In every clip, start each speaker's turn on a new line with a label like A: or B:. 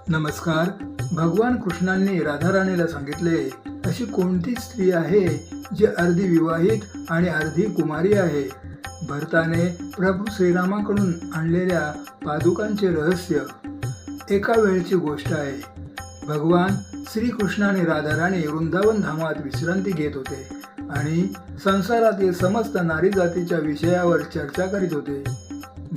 A: नमस्कार. भगवान कृष्णांनी राधाराणीला सांगितले, अशी कोणती स्त्री आहे जी अर्धी विवाहित आणि अर्धी कुमारी आहे. भरताने प्रभू श्रीरामाकडून आणलेल्या पादुकांचे रहस्य. एका वेळची गोष्ट आहे. भगवान श्रीकृष्ण आणि राधाराणी वृंदावन धामात विश्रांती घेत होते आणि संसारातील समस्त नारी जातीच्या विषयावर चर्चा करीत होते.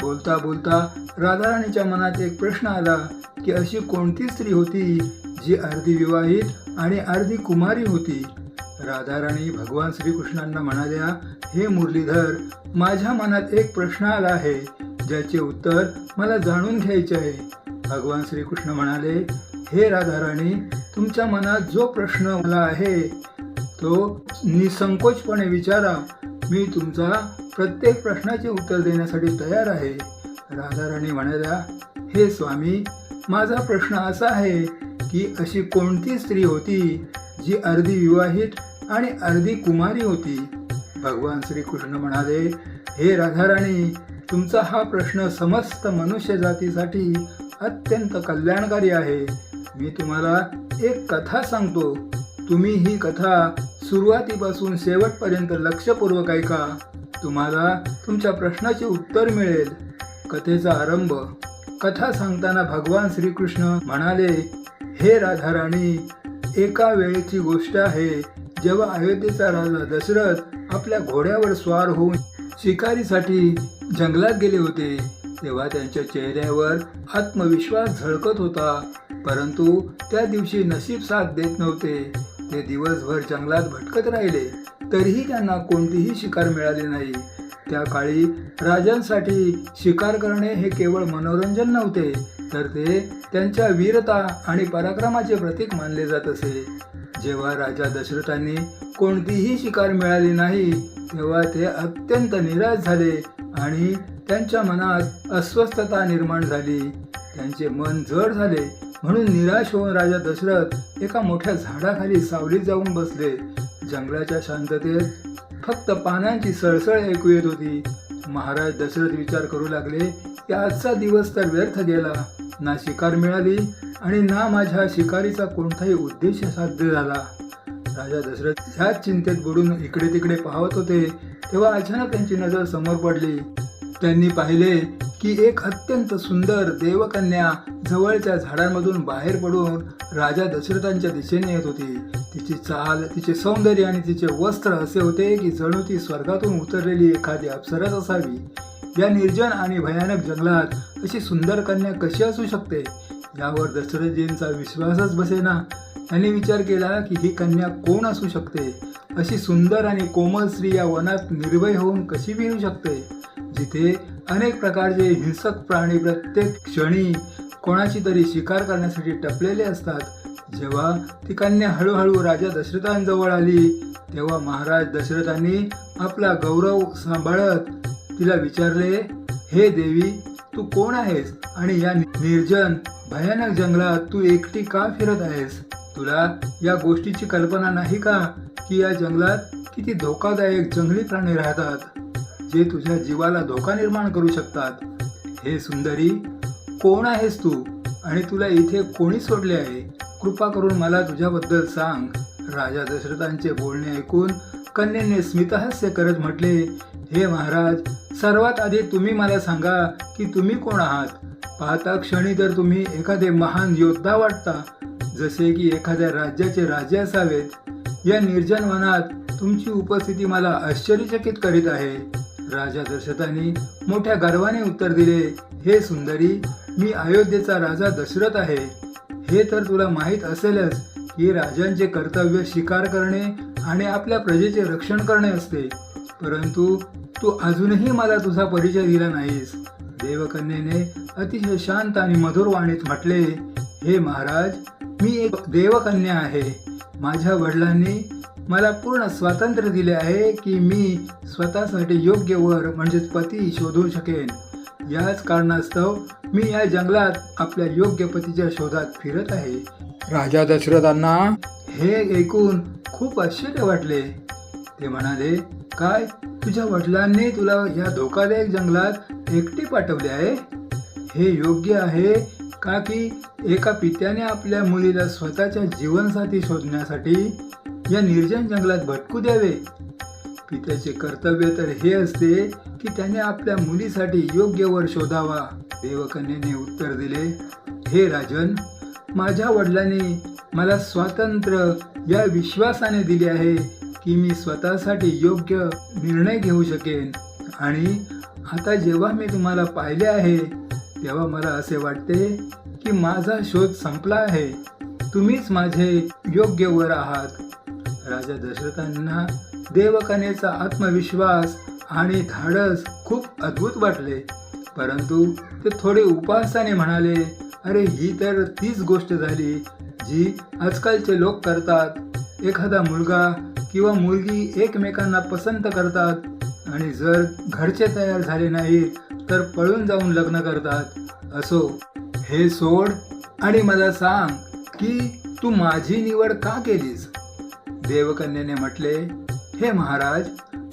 A: बोलता बोलता राधाराणीच्या मनात एक प्रश्न आला की अशी कोणती स्त्री होती जी अर्धी विवाहित आणि अर्धी कुमारी होती. राधाराणी भगवान श्रीकृष्णांना म्हणाल्या, हे मुरलीधर, माझ्या मनात एक प्रश्न आला आहे ज्याचे उत्तर मला जाणून घ्यायचे आहे. भगवान श्रीकृष्ण म्हणाले, हे राधाराणी, तुमच्या मनात जो प्रश्न मला आहे तो निसंकोचपणे विचारा. मी तुमचा प्रत्येक प्रश्नाचे उत्तर देण्यासाठी तयार आहे. राधाराणी म्हणाल्या, हे स्वामी, माझा प्रश्न असा आहे की अशी कोणती स्त्री होती जी अर्धी विवाहित आणि अर्धी कुमारी होती. भगवान श्रीकृष्ण म्हणाले, हे राधाराणी, तुमचा हा प्रश्न समस्त मनुष्य जातीसाठी अत्यंत कल्याणकारी आहे. मी तुम्हाला एक कथा सांगतो. तुम्ही ही कथा सुरुवातीपासून शेवटपर्यंत लक्षपूर्वक ऐका. तुम्हाला तुमच्या प्रश्नाचे उत्तर मिळेल. कथेचा आरंभ. कथा सांगताना भगवान श्रीकृष्ण म्हणाले, हे राधाराणी, एका वेळेची गोष्ट आहे जेव्हा अयोध्येचा राजा दशरथ आपल्या घोड्यावर स्वार होऊन शिकारीसाठी जंगलात गेले होते. तेव्हा त्यांच्या चेहऱ्यावर आत्मविश्वास झळकत होता. परंतु त्या दिवशी नशीब साथ देत नव्हते. ते दिवसभर जंगलात भटकत राहिले तरीही त्यांना कोणतीही शिकार मिळाली नाही. त्या काळी राजांसाठी शिकार करणे हे केवळ मनोरंजन नव्हते, तर ते त्यांच्या वीरता आणि पराक्रमाचे प्रतीक मानले जात असे. जेव्हा राजा दशरथांनी कोणतीही शिकार मिळाली नाही तेव्हा ते अत्यंत निराश झाले आणि त्यांच्या मनात अस्वस्थता निर्माण झाली. त्यांचे मन जड झाले. म्हणून निराश होऊन राजा दशरथ एका मोठ्या झाडाखाली सावलीत जाऊन बसले. जंगलाच्या शांततेत फक्त पानांची सळसळ ऐकू येत होती. महाराज दशरथ विचार करू लागले की आजचा दिवस तर व्यर्थ गेला. ना शिकार मिळाली आणि ना माझ्या शिकारीचा कोणताही उद्देश साध्य झाला. राजा दशरथ ह्याच चिंतेत बुडून इकडे तिकडे पाहत होते तेव्हा अचानक त्यांची नजर समोर पडली. त्यांनी पाहिले की एक अत्यंत सुंदर देवकन्या जवळच्या झाडांमधून बाहेर पडून राजा दशरथांच्या दिशेने येत होती. तिची चाल, तिचे सौंदर्य आणि तिचे वस्त्र असे होते की जणू ती स्वर्गातून उतरलेली एखादी अप्सराच असावी. या निर्जन आणि भयानक जंगलात अशी सुंदर कन्या कशी असू शकते यावर दशरथजींचा विश्वासच बसेना. त्यांनी विचार केला की ही कन्या कोण असू शकते. अशी सुंदर आणि कोमल स्त्री या वनात निर्भय होऊन कशी फिरू शकते जिथे अनेक प्रकारचे हिंसक प्राणी प्रत्येक क्षणी कोणाची तरी शिकार करण्यासाठी टपलेले असतात. जेव्हा ती कन्या हळूहळू राजा दशरथांजवळ आली तेव्हा महाराज दशरथांनी आपला गौरव सांभाळत तिला विचारले, हे देवी, तू कोण आहेस आणि या निर्जन भयानक जंगलात तू एकटी का फिरत आहेस? तुला या गोष्टीची कल्पना नाही का की या जंगलात किती धोकादायक जंगली प्राणी राहतात जे तुझ्या जीवाला धोका निर्माण करू शकतात? हे सुंदरी, कोण आहेस तू आणि तुला इथे कोणी सोडले आहे? कृपा करून मला तुझ्याबद्दल सांग. राजा दशरथांचे बोलणे ऐकून कन्येने स्मितहास्य करत म्हटले, हे महाराज, सर्वात आधी तुम्ही मला सांगा की तुम्ही कोण आहात. पाहता क्षणी तर तुम्ही एखादे महान योद्धा वाटता, जसे की एखाद्या राज्याचे राजे असावेत. या निर्जन वनात तुमची उपस्थिती मला आश्चर्यचकित करीत आहे. राजा दशरथांनी मोठ्या गर्वाने उत्तर दिले, हे सुंदरी, मी अयोध्येचा राजा दशरथ आहे. हे तर तुला माहीत असेलच की राजांचे कर्तव्य शिकार करणे आणि आपल्या प्रजेचे रक्षण करणे असते. परंतु तू अजूनही मला तुझा परिचय दिला नाहीस. देवकन्येने अतिशय शांत आणि मधुर वाणीत म्हटले, हे महाराज, मी एक देवकन्या आहे. माझ्या वडिलांनी मला पूर्ण स्वातंत्र्य दिले आहे की मी स्वतःसाठी योग्य वर म्हणजेच पती शोधू शकेन. याच कारणास्तव मी या जंगलात आपल्या योग्य पतीच्या शोधात फिरत आहे. राजा दशरथांना हे ऐकून खूप आश्चर्य वाटले. ते म्हणाले, काय, तुझ्या वडिलांनी तुला या धोकादायक जंगलात एकटी पाठवले आहे? हे योग्य आहे का की एका पित्याने आपल्या मुलीला स्वतःच्या जीवनसाथी शोधण्यासाठी या निर्जन जंगलात भटकू द्यावे? पित्याचे कर्तव्य तर हे असते की त्याने आपल्या मुलीसाठी योग्य वर शोधावा. देवकन्येने उत्तर दिले, हे राजन, माझ्या वडिलांनी मला स्वातंत्र्य या विश्वासाने दिले आहे की मी स्वतःसाठी योग्य निर्णय घेऊ शकेन. आणि आता जेव्हा मी तुम्हाला पाहिले आहे तेव्हा मला असे वाटते की माझा शोध संपला आहे. तुम्हीच माझे योग्य वर आहात. राजा दशरथांना देवकन्येचा आत्मविश्वास आणि धाडस खूप अद्भुत वाटले, परंतु ते थोडे उपहासाने म्हणाले, अरे ही तर तीच गोष्ट झाली जी आजकालचे लोक करतात. एखादा मुलगा किंवा मुलगी एकमेकांना पसंत करतात आणि जर घरचे तयार झाले नाहीत तर पळून जाऊन लग्न करतात. असो, हे सोड आणि मला सांग की तू माझी निवड का केलीस? देवकन्येने म्हटले, हे महाराज,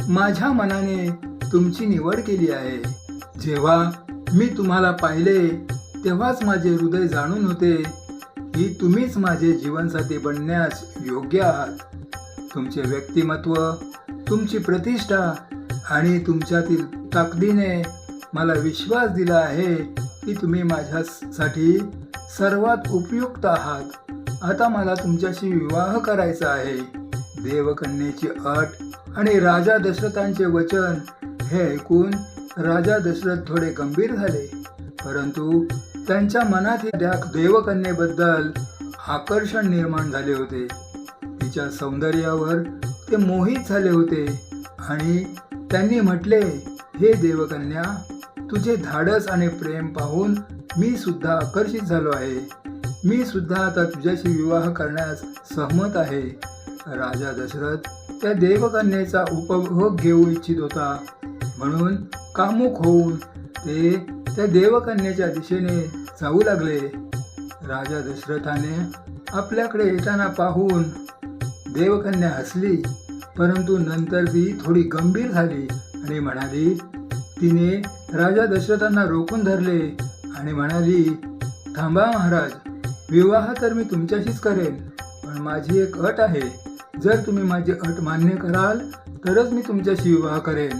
A: माझ्या मनाने तुमची निवड केली आहे. जेव्हा मी तुम्हाला पाहिले तेव्हाच माझे हृदय जाणून होते की तुम्हीच माझे जीवनसाथी बनण्यास योग्य आहात. तुमचे व्यक्तिमत्व, तुमची प्रतिष्ठा आणि तुमच्यातील ताकदीने मला विश्वास दिला आहे की तुम्ही माझ्यासाठी सर्वात उपयुक्त आहात. आता मला तुमच्याशी विवाह करायचा आहे. देवकन्येची अट आणि राजा दशरथांचे वचन हे ऐकून राजा दशरथ थोडे गंभीर झाले, परंतु त्यांच्या मनात त्या देवकन्येबद्दल आकर्षण निर्माण झाले होते. तिच्या सौंदर्यावर ते मोहित झाले होते आणि त्यांनी म्हटले, हे देवकन्या, तुझे धाडस आणि प्रेम पाहून मी सुद्धा आकर्षित झालो आहे. मी सुद्धा आता तुझ्याशी विवाह करण्यास सहमत आहे. राजा दशरथ त्या देवकन्येचा उपभोग घेऊ इच्छित होता, म्हणून कामुक होऊन ते त्या देवकन्येच्या दिशेने जाऊ लागले. राजा दशरथाने आपल्याकडे येताना पाहून देवकन्या हसली, परंतु नंतर ती थोडी गंभीर झाली आणि म्हणाली, तिने राजा दशरथांना रोखून धरले आणि म्हणाली, थांबा महाराज, विवाह तर मी तुमच्याशीच करेन, पण माझी एक अट आहे. जर तुम्ही माझी अट मान्य कराल तरच मी तुमच्याशी विवाह करेन.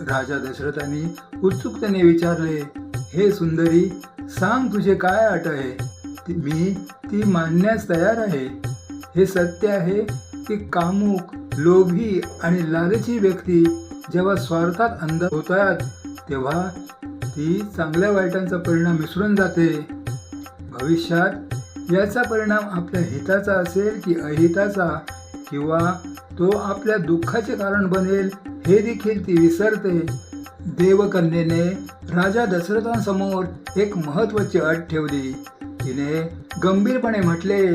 A: राजा दशरथांनी उत्सुकतेने विचारले, हे सुंदरी, सांग तुझे काय अट आहे? मी ती मानण्यास तयार आहे. हे सत्य आहे की कामुक, लोभी आणि लालची व्यक्ती जेव्हा स्वार्थात अंध होतात तेव्हा ती चांगल्या वाईटांचा परिणाम विसरून जाते. भविष्यात याचा परिणाम आपल्या हिताचा असेल की अहिताचा, किंवा तो आपल्या दुःखाचे कारण बनेल हे देखील ती विसरते. देवकन्येने राजा दशरथांसमोर एक महत्त्वाची अट ठेवली. तिने गंभीरपणे म्हटले,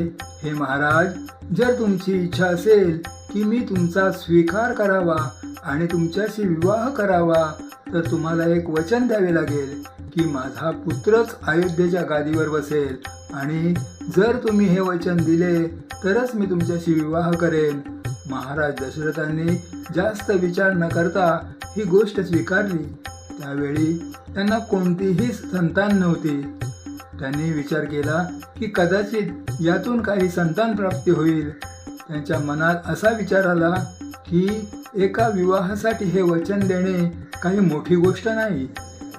A: हे महाराज, जर तुमची इच्छा असेल की मी तुमचा स्वीकार करावा आणि तुमच्याशी विवाह करावा तर तुम्हाला एक वचन द्यावे लागेल की माझा पुत्रच अयोध्येच्या गादीवर बसेल, आणि जर तुम्ही हे वचन दिले तरच मी तुमच्याशी विवाह करेन. महाराज दशरथांनी जास्त विचार न करता ही गोष्ट स्वीकारली. त्यावेळी त्यांना कोणतीही संतान नव्हती. त्यांनी विचार केला की कदाचित यातून काही संतान प्राप्ती होईल. त्यांच्या मनात असा विचार आला की एका विवाहासाठी हे वचन देणे काही मोठी गोष्ट नाही.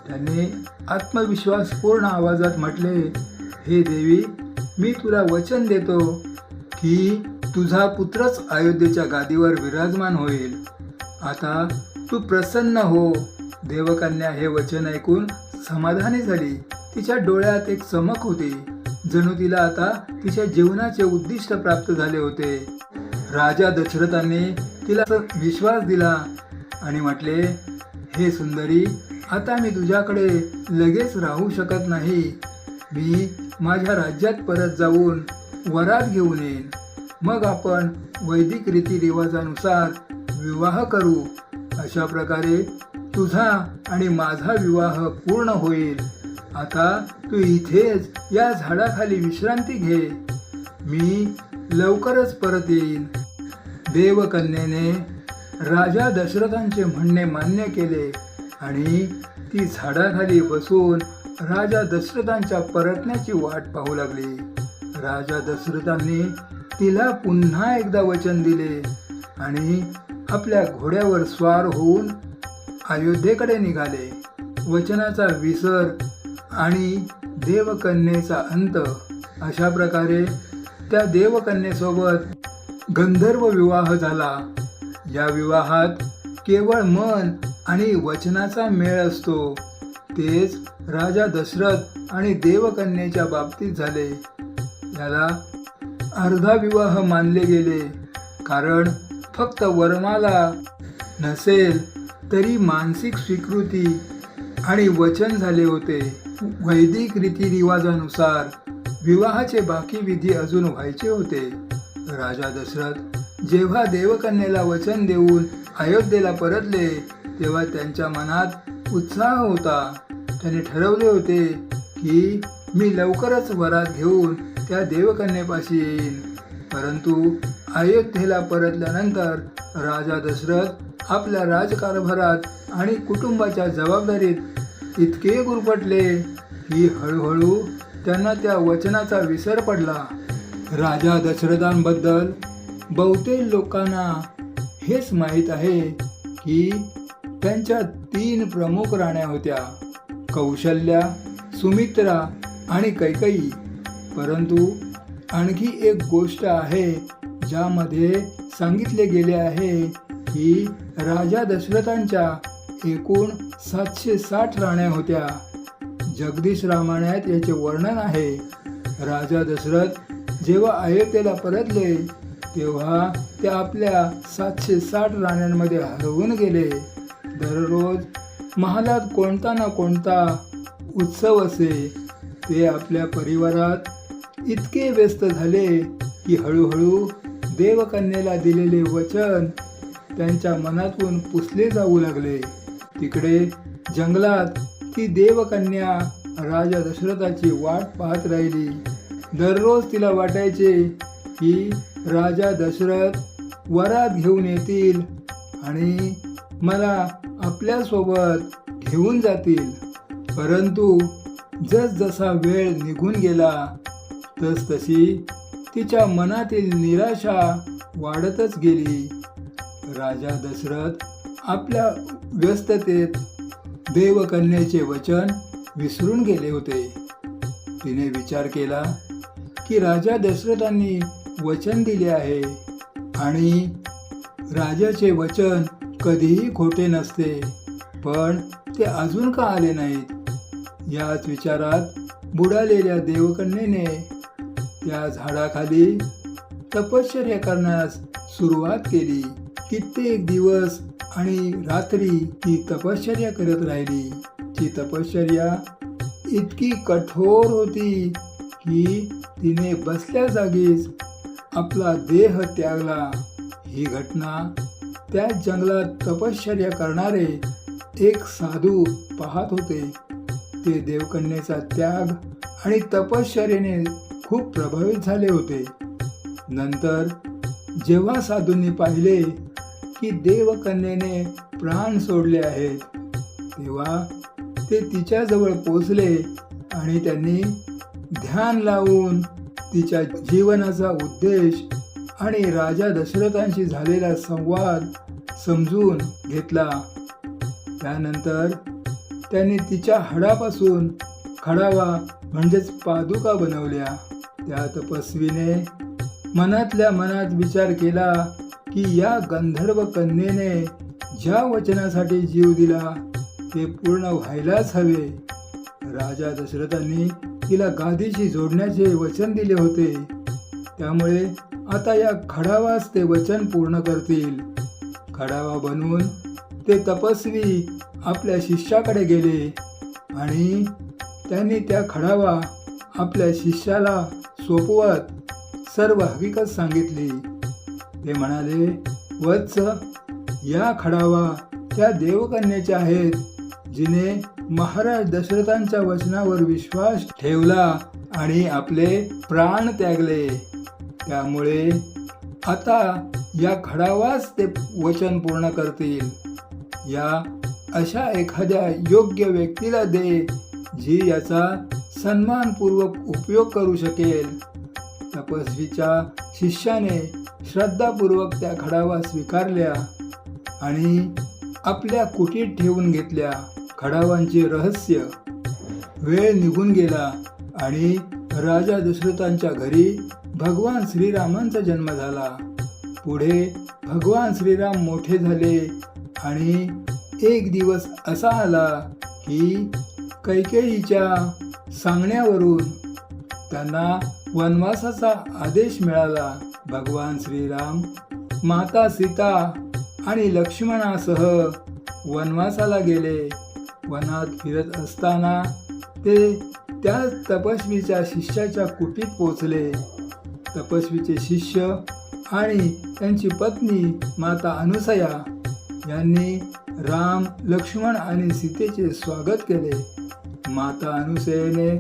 A: त्यांनी आत्मविश्वासपूर्ण आवाजात म्हटले, हे देवी, मी तुला वचन देतो की तुझा पुत्रच अयोध्येच्या गादीवर विराजमान होईल. आता तू प्रसन्न हो. देवकन्या हे वचन ऐकून समाधानी झाली. तिच्या डोळ्यात एक चमक होती, जणू तिला आता तिच्या जीवनाचे उद्दिष्ट प्राप्त झाले होते. राजा दशरथांनी तिला विश्वास दिला आणि म्हटले, हे सुंदरी, आता मी तुझ्याकडे लगेच राहू शकत नाही. मी माझ्या राज्यात परत जाऊन वरात घेऊन येईन. मग आपण वैदिक रीतिरिवाजानुसार विवाह करू. अशा प्रकारे तुझा आणि माझा विवाह पूर्ण होईल. आता तू इथेच या झाडाखाली विश्रांती घे. मी लवकरच परत येईन. देवकन्येने राजा दशरथांचे म्हणणे मान्य केले आणि ती झाडाखाली बसून राजा दशरथांच्या परतण्याची वाट पाहू लागली. राजा दशरथांनी तिला पुन्हा एकदा वचन दिले आणि आपल्या घोड्यावर स्वार होऊन अयोध्येकडे निघाले. वचनाचा विसर आणि देवकन्येचा अंत अशा प्रकारे त्या देवकन्येसोबत गंधर्व विवाह झाला. या विवाहात केवळ मन आणि वचनाचा मेळ असतो. तेच राजा दशरथ आणि देवकन्येच्या बाबतीत झाले. याला अर्धा विवाह मानले गेले, कारण फक्त वरमाला नसेल तरी मानसिक स्वीकृती आणि वचन झाले होते. वैदिक रीतिरिवाजानुसार विवाहाचे बाकी विधी अजून व्हायचे होते. राजा दशरथ जेव्हा देवकन्येला वचन देऊन अयोध्येला परतले तेव्हा त्यांच्या मनात उत्साह होता. त्यांनी ठरवले होते की मी लवकरच वरात घेऊन त्या देवकन्येपाशी येईन. परंतु अयोध्येला परतल्यानंतर राजा दशरथ आपल्या राजकारभारात आणि कुटुंबाच्या जबाबदारीत इतके गुरफटले की हळूहळू त्यांना त्या वचनाचा विसर पडला. राजा दशरथांबद्दल बहुतेक लोकांना हेच माहीत आहे की त्यांच्या 3 प्रमुख राण्या होत्या, कौशल्या, सुमित्रा आणि कैकेयी. परंतु आणखी एक गोष्ट आहे ज्यामध्ये सांगितले गेले आहे की राजा दशरथांच्या एकूण 760 राण्या होत्या. जगदीश रामायणात याचे वर्णन आहे. राजा दशरथ जेव्हा अयोध्येला परतले तेव्हा ते आपल्या 760 राण्यांमध्ये हरवून गेले. दररोज महालात कोणता ना कोणता उत्सव असे. ते आपल्या परिवारात इतके व्यस्त झाले की हळूहळू देवकन्येला दिलेले वचन त्यांच्या मनातून पुसले जाऊ लागले. तिकडे जंगलात ती देवकन्या राजा दशरथाची वाट पाहत राहिली. दररोज तिला वाटायचे की राजा दशरथ वरात घेऊन येतील आणि मला आपल्यासोबत घेऊन जातील. परंतु जसजसा वेळ निघून गेला तसतशी तिच्या मनातील निराशा वाढतच गेली. राजा दशरथ आपल्या व्यस्ततेत देवकन्येचे वचन विसरून गेले होते. तिने विचार केला की राजा दशरथांनी वचन दिले आहे आणि राजाचे वचन कधीही खोटे नसते, पण ते अजून का आले नाहीत. याच विचारात बुडालेल्या देवकन्येने त्या झाडाखाली तपश्चर्या करण्यास सुरुवात केली. कित्येक दिवस आणि रात्री ती तपश्चर्या करत राहिली. ती तपश्चर्या इतकी कठोर होती की तिने बसल्या जागीच आपला देह त्यागला. ही घटना त्या जंगलात तपश्चर्या करणारे एक साधू पाहत होते. ते देवकन्येचा त्याग आणि तपश्चर्येने खूप प्रभावित झाले होते. नंतर जेव्हा साधूंनी पाहिले की देवकन्येने प्राण सोडले आहेत तेव्हा ते तिच्याजवळ पोचले आणि त्यांनी ध्यान लावून तिच्या जीवनाचा उद्देश आणि राजा दशरथांशी झालेला संवाद समजून घेतला. त्यानंतर त्यांनी तिच्या हाडापासून खडावा म्हणजेच पादुका बनवल्या. त्या तपस्वीने मनातल्या मनात विचार केला की या गंधर्व कन्येने ज्या वचनासाठी जीव दिला ते पूर्ण व्हायलाच हवे. राजा दशरथांनी तिला गादीशी जोडण्याचे वचन दिले होते, त्यामुळे आता या खडावास ते वचन पूर्ण करतील. खडावा बनवून ते तपस्वी आपल्या शिष्याकडे गेले आणि त्यांनी त्या खडावा आपल्या शिष्याला सोपवत सर्व हकीकत सांगितली. ते म्हणाले, वत्स, या खडावा त्या देवकन्येच्या आहेत जिने महाराज दशरथांच्या वचनावर विश्वास ठेवला आणि आपले प्राण त्यागले. त्यामुळे आता या खडावास ते वचन पूर्ण करतील. या अशा एखाद्या योग्य व्यक्तीला दे जी याचा सन्मानपूर्वक उपयोग करू शकेल. तपस्वीच्या शिष्याने श्रद्धापूर्वक त्या खडावा स्वीकारल्या आणि आपल्या कुटीत ठेवून घेतल्या. खडावांचे रहस्य. वेळ निघून गेला आणि राजा दशरथांच्या घरी भगवान श्रीरामांचा जन्म झाला. पुढे भगवान श्रीराम मोठे झाले आणि एक दिवस असा आला की कैकेयीच्या सांगण्यावरून त्यांना वनवासाचा आदेश मिळाला. भगवान श्रीराम माता सीता आणि लक्ष्मणासह वनवासाला गेले. वनात फिरत असताना ते त्या तपस्वीच्या शिष्याच्या कुटीत पोचले. तपस्वीचे शिष्य आणि त्यांची पत्नी माता अनुसया यांनी राम, लक्ष्मण आणि सीतेचे स्वागत केले. माता अनुसयेने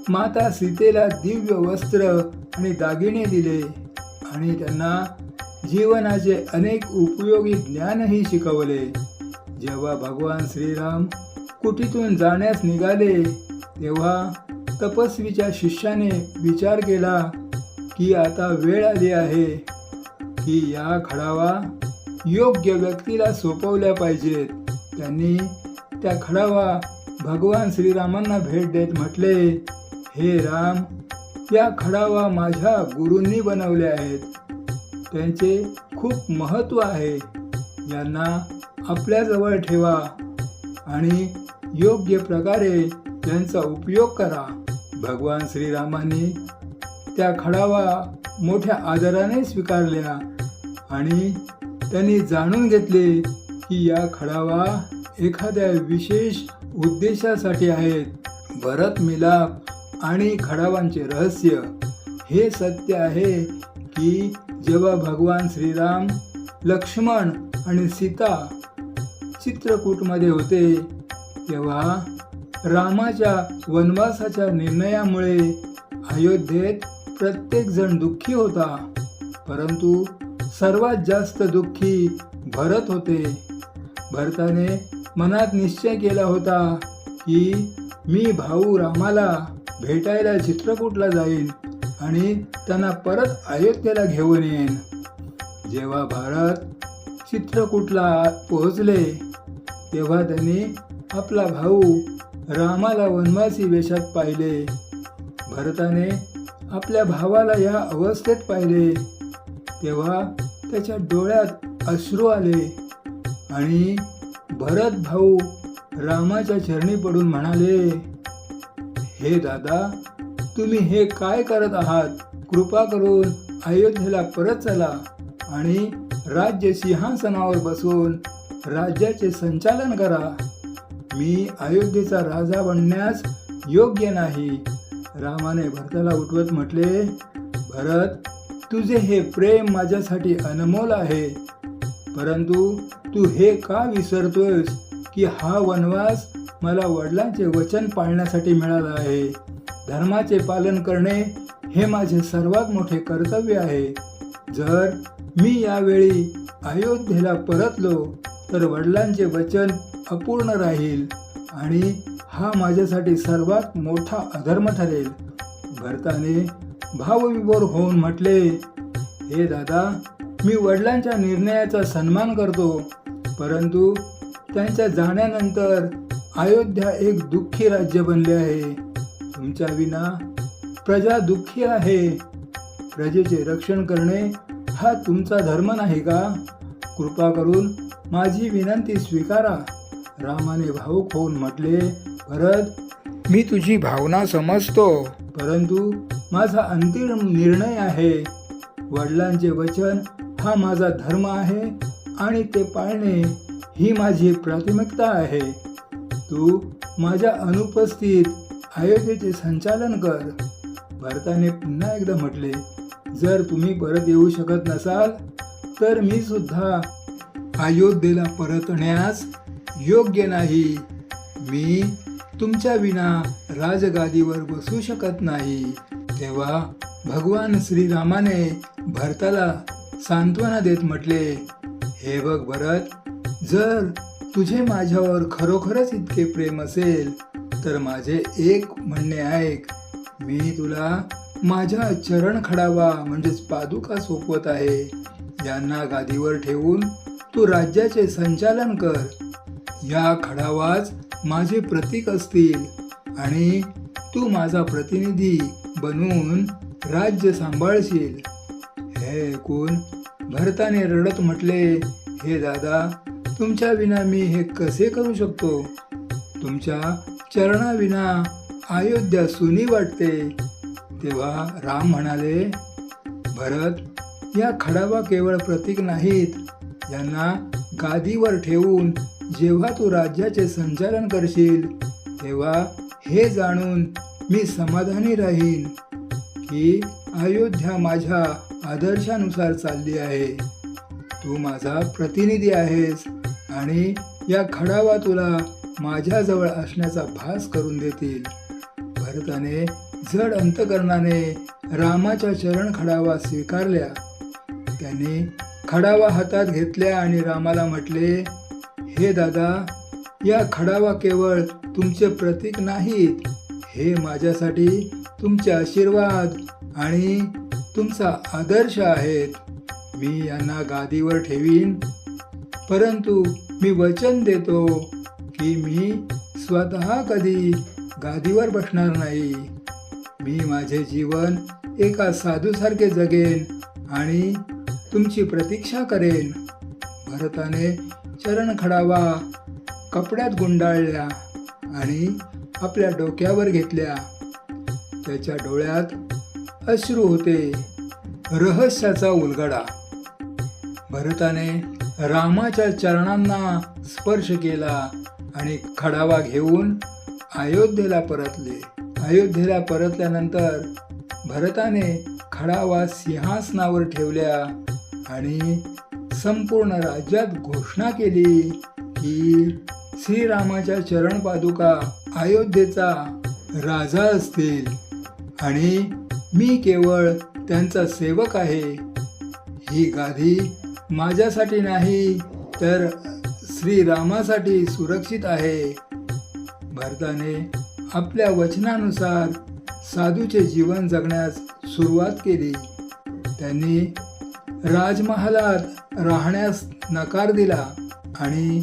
A: माता सीतेला दिव्य वस्त्र आणि दागिने दिले आणि त्यांना जीवनाचे अनेक उपयोगी ज्ञानही शिकवले. जेव्हा भगवान श्रीराम कुटीतून जाण्यास निघाले तेव्हा तपस्वीच्या शिष्याने विचार केला की आता वेळ आली आहे की या खडावा योग्य व्यक्तीला सोपवल्या पाहिजेत. त्यांनी त्या खडावा भगवान श्रीरामांना भेट देत म्हटले, हे राम, या खडावा माझ्या गुरूंनी बनवले आहेत. त्यांचे खूप महत्त्व आहे. यांना आपल्याजवळ ठेवा आणि योग्य प्रकारे त्यांचा उपयोग करा. भगवान श्रीरामांनी त्या खडावा मोठ्या आदराने स्वीकारल्या आणि त्यांनी जाणून घेतले की या खडावा एखाद्या विशेष उद्देशासाठी आहेत. भरत मिलाप आणि खडावांचे रहस्य. हे सत्य आहे की जेव्हा भगवान श्रीराम, लक्ष्मण आणि सीता चित्रकूटमध्ये होते तेव्हा रामाच्या वनवासाच्या निर्णयामुळे अयोध्येत प्रत्येकजण दुःखी होता, परंतु सर्वात जास्त दुःखी भरत होते. भरताने मनात निश्चय केला होता की मी भाऊ रामाला भेटायला चित्रकूटला जाईन आणि त्यांना परत अयोध्येला घेऊन येईन. जेव्हा भारत चित्रकूटला पोहोचले तेव्हा त्यांनी आपला भाऊ रामाला वनवासी वेशात पाहिले. भरताने आपल्या भावाला या अवस्थेत पाहिले तेव्हा त्याच्या डोळ्यात अश्रू आले आणि भरत भाऊ रामाच्या चरणी पडून म्हणाले, हे दादा, तुम्ही हे काय करत आहात? कृपा करून अयोध्येला परत चला आणि राज्य सिंहासनावर बसून राज्याचे संचालन करा. मी अयोध्येचा राजा बनण्यास योग्य नाही. रामाने भरताला उठवत म्हटले, भरत, तुझे हे प्रेम माझ्यासाठी अनमोल आहे, परंतु तू हे का विसरतोयस की हा वनवास मला वडिलांचे वचन पाळण्यासाठी मिळाला आहे. धर्माचे पालन करणे हे माझे सर्वात मोठे कर्तव्य आहे. जर मी यावेळी अयोध्येला परतलो तर वडिलांचे वचन अपूर्ण राहील आणि हा माझ्यासाठी सर्वात मोठा अधर्म ठरेल. भरताने भावविभोर होऊन म्हटले, हे दादा, मी वडिलांच्या निर्णयाचा सन्मान करतो, परंतु त्यांच्या जाण्यानंतर अयोध्या एक दुःखी राज्य बनले आहे. तुमच्या विना प्रजा दुःखी आहे. प्रजेचे रक्षण करणे हा तुमचा धर्म नाही का? कृपा करून माझी विनंती स्वीकारा. रामाने भावुक होऊन म्हटले, भरत, मी तुझी भावना समजतो, परंतु माझा अंतिम निर्णय आहे. वडिलांचे वचन हा माझा धर्म आहे आणि ते पाळणे ही माझी प्राथमिकता आहे. तू माझ्या अनुपस्थित अयोध्येचे संचालन कर. भरताने पुन्हा एकदा म्हटले, जर तुम्ही परत येऊ शकत नसाल तर मी सुद्धा अयोध्येला परतण्यास योग्य नाही. मी तुमच्या विना राजगादीवर बसू शकत नाही. तेव्हा भगवान श्रीरामाने भरताला सांत्वना देत म्हटले, हे बघ भरत, जर तुझे माझ्यावर खरोखरच इतके प्रेम असेल तर माझे एक म्हणणे ऐक. मी तुला माझ्या चरण खडावा म्हणजेच पादुका सोपवत आहे. यांना गादीवर ठेवून तू राज्याचे संचालन कर. या खडावाच माझे प्रतीक असतील आणि तू माझा प्रतिनिधी बनून राज्य सांभाळशील. हे ऐकून भरताने रडत म्हटले, हे दादा, तुमच्या विना मी हे कसे करू शकतो? तुमच्या चरणाविना अयोध्या सुनी वाटते. तेव्हा राम म्हणाले, भरत, या खडावा केवळ प्रतीक नाहीत. यांना गादीवर ठेवून जेव्हा तू राज्याचे संचालन करशील तेव्हा हे जाणून मी समाधानी राहीन की अयोध्या माझ्या आदर्शानुसार चालली आहे. तू माझा प्रतिनिधी आहेस आणि या खडावा तुला माझ्याजवळ असण्याचा भास करून देतील. भरताने जड अंतकरणाने रामाच्या चरण खडावा स्वीकारल्या. त्यांनी खडावा हातात घेतल्या आणि रामाला म्हटले, हे दादा, या खडावा केवळ तुमचे प्रतीक नाहीत. हे माझ्यासाठी तुमचे आशीर्वाद आणि तुमचा आदर्श आहेत. मी यांना गादीवर ठेवीन, परंतु मी वचन देतो की मी स्वतः कधी गादीवर बसणार नाही. मी माझे जीवन एका साधूसारखे जगेन आणि तुमची प्रतीक्षा करेन. भरताने चरण खडावा कपड्यात गुंडाळल्या आणि आपल्या डोक्यावर घेतल्या. त्याच्या डोळ्यात अश्रू होते. रहस्याचा उलगडा. भरताने रामाच्या चरणांना स्पर्श केला आणि खडावा घेऊन अयोध्येला परतले. अयोध्येला परतल्यानंतर भरताने खडावा सिंहासनावर ठेवल्या आणि संपूर्ण राज्यात घोषणा केली की श्रीरामाच्या चरण पादुका अयोध्येचा राजा असतील आणि मी केवळ त्यांचा सेवक आहे. ही गादी माझ्यासाठी नाही तर श्रीरामासाठी सुरक्षित आहे. भरताने आपल्या वचनानुसार साधूचे जीवन जगण्यास सुरुवात केली. त्यांनी राजमहालात राहण्यास नकार दिला आणि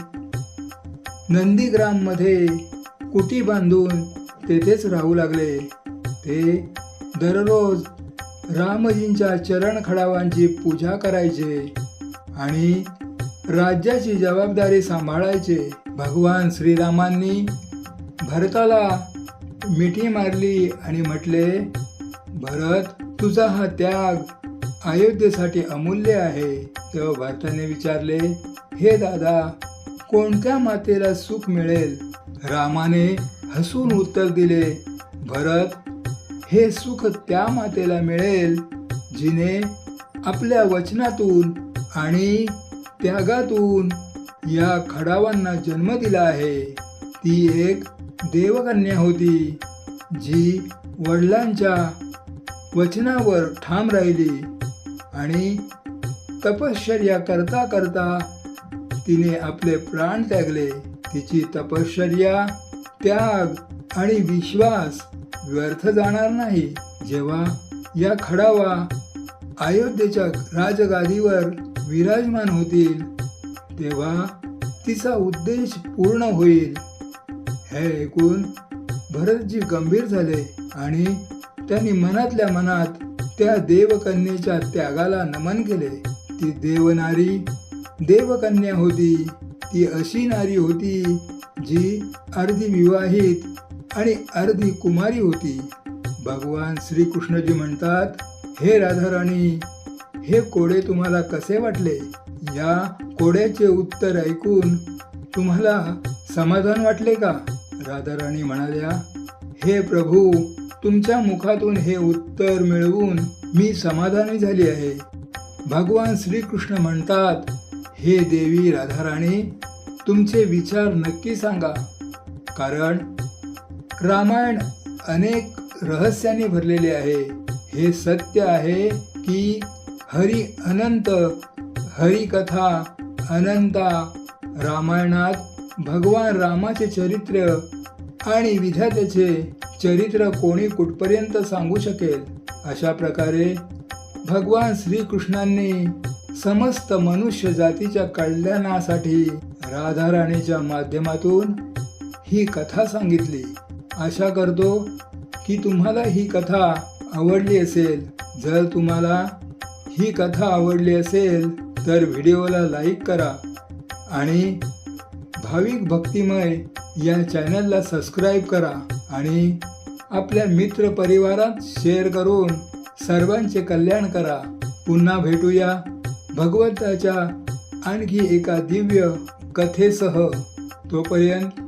A: नंदीग्राममध्ये कुटी बांधून तेथेच राहू लागले. ते दररोज रामजींच्या चरण खडावांची पूजा करायचे आणि राज्याची जबाबदारी सांभाळायचे. भगवान श्रीरामांनी भरताला मिठी मारली आणि म्हटले, भरत, तुझा हा त्याग अयोध्येसाठी अमूल्य आहे. तेव्हा भरताने विचारले, हे दादा, कोणत्या मातेला सुख मिळेल? रामाने हसून उत्तर दिले, भरत, हे सुख त्या मातेला मिळेल जिने आपल्या वचनातून आणि त्यागातून या खडावांना जन्म दिला आहे. ती एक देवकन्या होती जी वडिलांच्या वचनावर ठाम राहिली आणि तपश्चर्या करता करता तिने आपले प्राण त्यागले. तिची तपश्चर्या, त्याग आणि विश्वास व्यर्थ जाणार नाही. जेव्हा या खडावा अयोध्येच्या राजगादीवर विराजमान होतील तेव्हा तिचा उद्देश पूर्ण होईल. हे ऐकून भरतजी गंभीर झाले आणि त्यांनी मनातल्या मनात त्या देवकन्येच्या त्यागाला नमन केले. ती देवनारी देवकन्या होती. ती अशी नारी होती जी अर्धी विवाहित आणि अर्धी कुमारी होती. भगवान श्रीकृष्णजी म्हणतात, हे राधाराणी, हे कोडे तुम्हाला कसे वाटले? या कोड्याचे उत्तर ऐकून तुम्हाला समाधान वाटले का? राधाराणी म्हणाल्या, हे प्रभू, तुमच्या मुखातून हे उत्तर मिळवून मी समाधानी झाली आहे. भगवान श्रीकृष्ण म्हणतात, हे देवी राधाराणी, तुमचे विचार नक्की सांगा, कारण रामायण अनेक रहस्यांनी भरलेले आहे. हे सत्य आहे की हरी अनंत, हरिकथा अनंता. रामायणात भगवान रामाचे चरित्र आणि विधात्याचे चरित्र कोणी कुठपर्यंत सांगू शकेल. अशा प्रकारे भगवान श्रीकृष्णांनी समस्त मनुष्य जातीच्या कल्याणासाठी राधाराणीच्या माध्यमातून ही कथा सांगितली. आशा करतो की तुम्हाला ही कथा आवडली असेल. जर तुम्हाला ही कथा आवडली असेल तर व्हिडिओला लाईक करा आणि भाविक भक्तिमय या चॅनलला सबस्क्राईब करा आणि आपल्या मित्र परिवारात शेअर करून सर्वांचे कल्याण करा. पुन्हा भेटूया भगवंताच्या आणखी एका दिव्य कथेसह. तोपर्यंत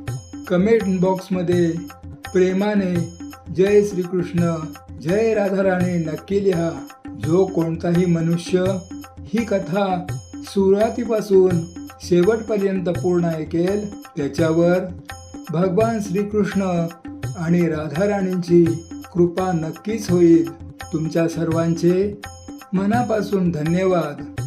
A: कमेंट बॉक्समध्ये प्रेमाने जय श्रीकृष्ण, जय राधाराणी नक्की लिहा. जो कोणताही मनुष्य ही कथा सुरुवातीपासून शेवटपर्यंत पूर्ण ऐकेल त्याच्यावर भगवान श्रीकृष्ण आणि राधाराणींची कृपा नक्कीच होईल. तुमच्या सर्वांचे मनापासून धन्यवाद.